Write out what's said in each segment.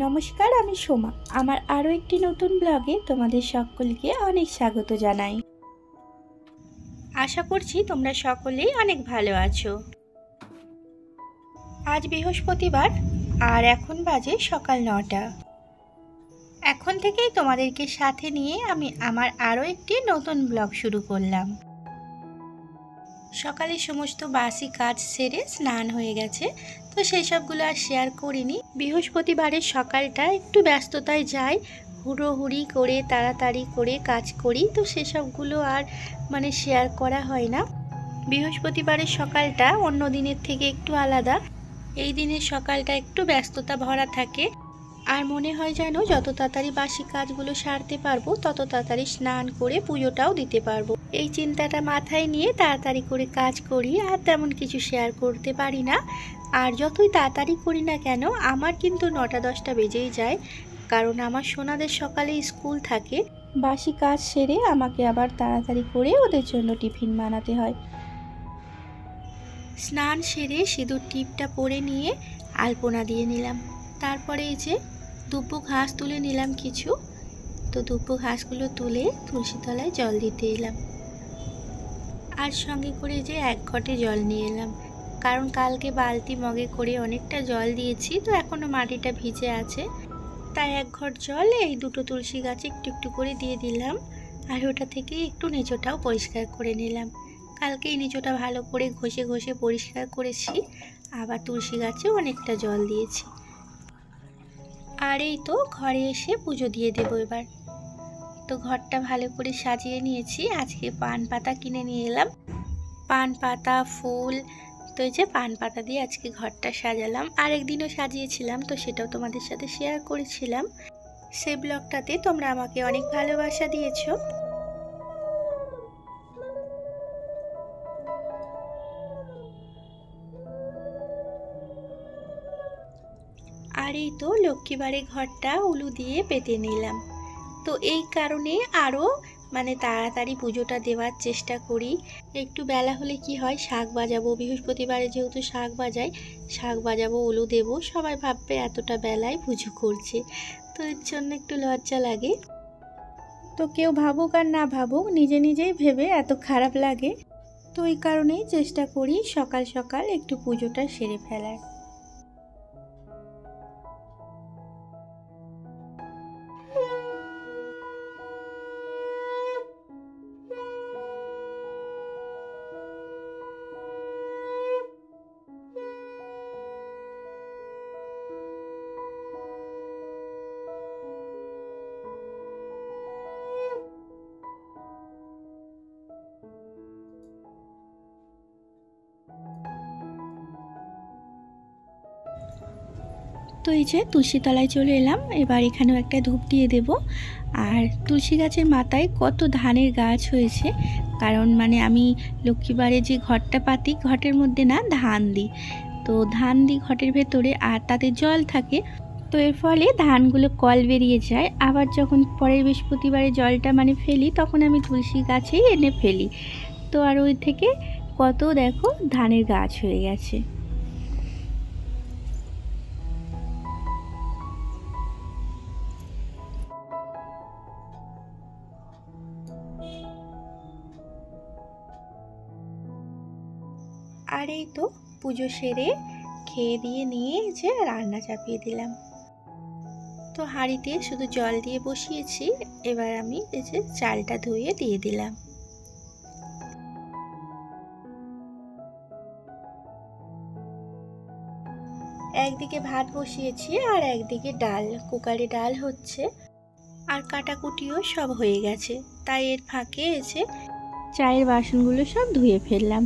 নমস্কার, আমি সোমা। আমার আরও একটি নতুন ব্লগে তোমাদের সকলকে অনেক স্বাগত জানাই। আশা করছি তোমরা সকলেই অনেক ভালো আছো। আজ বৃহস্পতিবার আর এখন বাজে সকাল 9টা। এখন থেকেই তোমাদেরকে সাথে নিয়ে আমি আমার আরও একটি নতুন ব্লগ শুরু করলাম। সকালে সমস্ত বাসি কাজ সেরে স্নান হয়ে গেছে, তো সেই সবগুলো আর শেয়ার করিনি। বৃহস্পতিবারের সকালটা একটু ব্যস্ততায় যায়, হুড়োহুড়ি করে তাড়াতাড়ি করে কাজ করি, তো সেসবগুলো আর শেয়ার করা হয় না। বৃহস্পতিবারের সকালটা অন্য দিনের থেকে একটু আলাদা। এই দিনের সকালটা একটু ব্যস্ততা ভরা থাকে, আর মনে হয় যেন যত তাড়াতাড়ি বাসি কাজগুলো সারতে পারবো তত তাড়াতাড়ি স্নান করে পুজোটাও দিতে পারবো। এই চিন্তাটা মাথায় নিয়ে তাড়াতাড়ি করে কাজ করি, আর তেমন কিছু শেয়ার করতে পারি না। আর যতই তাড়াতাড়ি করি না কেন, আমার কিন্তু 9টা-10টা বেজেই যায়, কারণ আমার সোনাদের সকালে স্কুল থাকে। বাসি কাজ সেরে আমাকে আবার তাড়াতাড়ি করে ওদের জন্য টিফিন বানাতে হয়। স্নান সেরে সিঁদুর টিপটা পরে নিয়ে আলপনা দিয়ে নিলাম। তারপরে এই যে দুব্বো ঘাস তুলে নিলাম কিছু, তো দুব্বো ঘাসগুলো তুলে তুলসী তলায় জল দিতে এলাম। আর সঙ্গে করে যে 1 ঘটে জল নিয়ে এলাম, কারণ কালকে বালতি মগে করে অনেকটা জল দিয়েছি, তো এখনও মাটিটা ভিজে আছে, তাই 1 ঘট জল এই দুটো তুলসী গাছে একটু একটু করে দিয়ে দিলাম। আর ওটা থেকে একটু নিচোটাও পরিষ্কার করে নিলাম। কালকে এই নিচোটা ভালো করে ঘষে ঘষে পরিষ্কার করেছি, আবার তুলসী গাছেও অনেকটা জল দিয়েছি। আর এই তো ঘরে এসে পুজো দিয়ে দেবো এবার। তো ঘরটা ভালো করে সাজিয়ে নিয়েছি। আজকে পান পাতা কিনে নিয়ে এলাম, পান পাতা ফুল, তো এই যে পান পাতা দিয়ে আজকে ঘরটা সাজালাম। আর একদিনও সাজিয়েছিলাম, তো সেটাও তোমাদের সাথে শেয়ার করেছিলাম। সেই ব্লগটাতে তোমরা আমাকে অনেক ভালোবাসা দিয়েছো। আর এই তো লক্ষ্মীবারে ঘরটা উলু দিয়ে পেতে নিলাম। তো এই কারণে আরও তাড়াতাড়ি পুজোটা দেওয়ার চেষ্টা করি। একটু বেলা হলে কি হয়, শাক বাজাবো, বৃহস্পতিবারে যেহেতু শাক বাজাই, শাক বাজাবো, উলু দেবো, সবাই ভাববে এতটা বেলায় পুজো করছে, তো এর জন্য একটু লজ্জা লাগে। তো কেউ ভাবুক আর না ভাবুক, নিজে নিজেই ভেবে এত খারাপ লাগে। তো এই কারণেই চেষ্টা করি সকাল সকাল একটু পুজোটা সেরে ফেলার। তো এই যে তুলসী তলায় চলে এলাম, এবার এখানেও একটা ধূপ দিয়ে দেব। আর তুলসী গাছের মাথায় কত ধানের গাছ হয়েছে, কারণ আমি লক্ষ্মীবারে যে ঘটটা পাতি, ঘটের মধ্যে না ধান দিই, তো ধান দিই ঘটের ভেতরে, আর তাতে জল থাকে, তো এর ফলে ধানগুলো কল বেরিয়ে যায়। আবার যখন পরের বৃহস্পতিবারে জলটা ফেলি, তখন আমি তুলসী গাছেই এনে ফেলি। তো আর ওই থেকে কত দেখো ধানের গাছ হয়ে গেছে। আর এই তো পুজো সেরে খেয়ে দিয়ে নিয়ে যে রান্না চাপিয়ে দিলাম। তো হাঁড়িতে শুধু জল দিয়ে বসিয়েছি, এবার আমি এই যে চালটা ধুয়ে দিয়ে দিলাম। একদিকে ভাত বসিয়েছি আর একদিকে ডাল, কুকারে ডাল হচ্ছে, আর কাটাকুটিও সব হয়ে গেছে, তাই এর ফাঁকে এসে চায়ের বাসনগুলো সব ধুয়ে ফেললাম।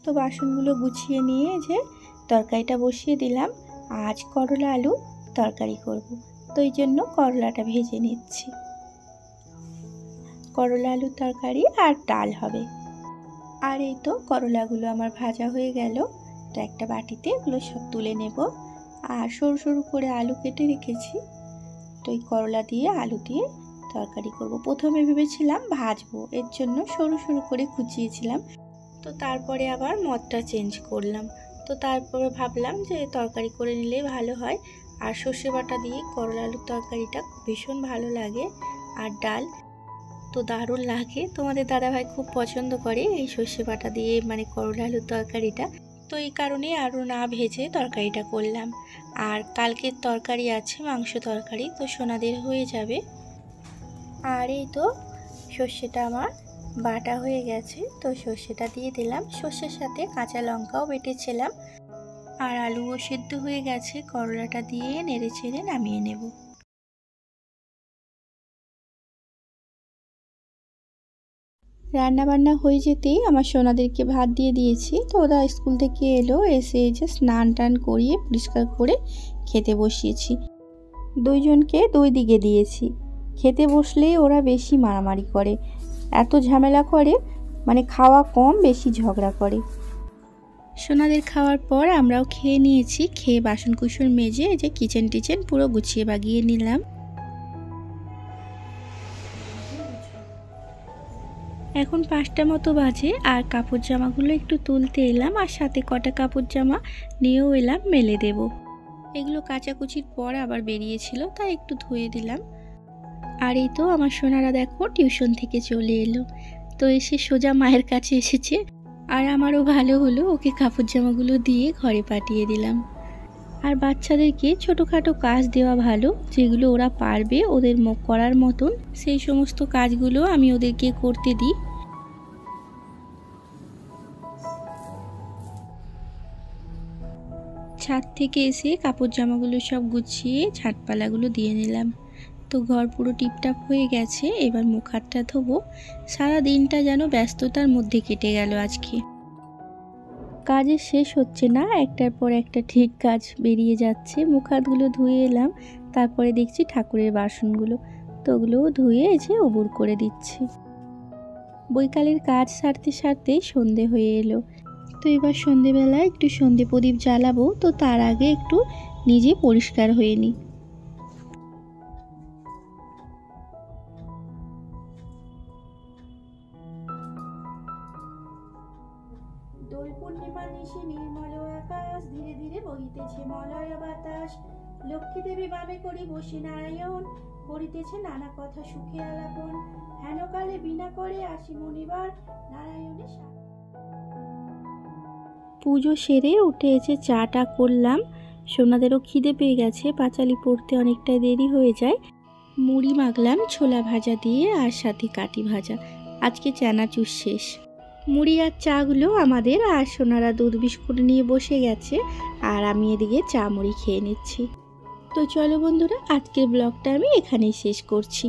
তো বাসনগুলো গুছিয়ে নিয়ে যে তরকারিটা বসিয়ে দিলাম। আজ করলা আলু তরকারি করব, তো এই জন্য করলাটা ভেজে নিচ্ছি। করলা আলুর তরকারি আর ডাল হবে। আর এই তো করলাগুলো আমার ভাজা হয়ে গেল, তো একটা বাটিতে এগুলো সব তুলে নেব। আর সরু সরু করে আলু কেটে রেখেছি, তো এই করলা দিয়ে আলু দিয়ে তরকারি করব। প্রথমে ভেবেছিলাম ভাজবো, এর জন্য সরু সরু করে কুচিয়েছিলাম, তো তারপরে আবার মতটা চেঞ্জ করলাম। তো তারপরে ভাবলাম যে তরকারি করে নিলে ভালো হয়। আর সর্ষে বাটা দিয়ে করলা আলুর তরকারিটা ভীষণ ভালো লাগে, আর ডাল তো দারুণ লাগে। তোমাদের দাদাভাই খুব পছন্দ করে এই সর্ষে বাটা দিয়ে মানে করলা আলুর তরকারিটা। তো এই কারণে আরও না ভেজে তরকারিটা করলাম। আর কালকের তরকারি আছে মাংস তরকারি, তো সোনাদের হয়ে যাবে। আর এই তো সর্ষেটা আমার বাটা হয়ে গেছে, তো সর্ষেটা দিয়ে দিলাম। সর্ষের সাথে কাঁচা লঙ্কাও বেটেছিলাম। আর আলুও সেদ্ধ হয়ে গেছে, করলাটা দিয়ে নেড়ে চেড়ে নামিয়ে নেব। রান্নাবান্না হয়ে যেতেই আমার সোনাদেরকে ভাত দিয়ে দিয়েছি। তো ওরা স্কুল থেকে এলো, এসে যে স্নান টান করিয়ে পরিষ্কার করে খেতে বসিয়েছি। দুইজনকে দুই দিকে দিয়েছি। খেতে বসলেই ওরা বেশি মারামারি করে, এত ঝামেলা করে, মানে খাওয়া কম বেশি ঝগড়া করে। সোনাদের খাওয়ার পর আমরাও খেয়ে নিয়েছি। খেয়ে বাসন কুসন মেজে যে কিচেন টিচেন পুরো গুছিয়ে বাগিয়ে নিলাম। এখন 5টা মতো বাজে। আর কাপড় জামাগুলো একটু তুলতে এলাম, আর সাথে কটা কাপড় জামা নিয়েও এলাম মেলে দেব। এগুলো কাচাকুচির পর আবার বেরিয়েছিল, তাই একটু ধুয়ে দিলাম। আর এই তো আমার সোনারা দেখো টিউশন থেকে চলে এলো। তো এসে সোজা মায়ের কাছে এসেছে। আর আমারও ভালো হলো, ওকে কাপড় জামাগুলো দিয়ে ঘরে পাঠিয়ে দিলাম। আর বাচ্চাদেরকে ছোটোখাটো কাজ দেওয়া ভালো, যেগুলো ওরা পারবে ওদের করার মতন, সেই সমস্ত কাজগুলো আমি ওদেরকে করতে দিই। ছাদ থেকে এসে কাপড় জামাগুলো সব গুছিয়ে ছাদপালাগুলো দিয়ে নিলাম। তো ঘর পুরো টিপটাপ হয়ে গেছে। এবার মুখ হাতটা ধোবো। সারা দিনটা যেন ব্যস্ততার মধ্যে কেটে গেল আজকে। কাজের শেষ হচ্ছে না, একটার পর একটা ঠিক কাজ বেরিয়ে যাচ্ছে। মুখ হাতগুলো ধুয়ে এলাম, তারপরে দেখছি ঠাকুরের বাসনগুলো, তো ওগুলোও ধুয়ে এসে উবুর করে দিচ্ছি। বৈকালের কাজ সারতে সারতেই সন্ধে হয়ে এলো। তো এবার সন্ধেবেলায় একটু সন্ধে প্রদীপ জ্বালাবো, তো তার আগে একটু নিজে পরিষ্কার হয়ে নিই। দোল পূর্ণিমা নিশি নির্মল আকাশ, ধীরে ধীরে বহিতেছে মলয় বাতাস। লক্ষ্মী দেবী বামে করি বসে নারায়ণ, করিতেছে নানা কথা সুখে আলাপন। হেনকালে বিনা করে আসি মনিবার, নারায়ণের পুজো সেরে উঠে এসে চাটা করলাম। সোনাদেরও খিদে পেয়ে গেছে, পাঁচালি পড়তে অনেকটাই দেরি হয়ে যায়। মুড়ি মাখলাম ছোলা ভাজা দিয়ে, আর সাথে কাটি ভাজা। আজকে চানাচুর শেষ। মুড়ি আর চাগুলো আমাদের। আর সোনারা দুধ বিস্কুট নিয়ে বসে গেছে, আর আমি এদিকে চা মুড়ি খেয়ে নিচ্ছি। তো চলো বন্ধুরা, আজকের ব্লগটা আমি এখানেই শেষ করছি।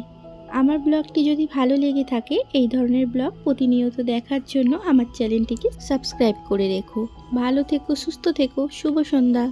আমার ব্লগটি যদি ভালো লেগে থাকে, এই ধরনের ব্লগ প্রতিনিয়ত দেখার জন্য আমার চ্যানেলটিকে সাবস্ক্রাইব করে রেখো। ভালো থেকো, সুস্থ থেকো, শুভ সন্ধ্যা।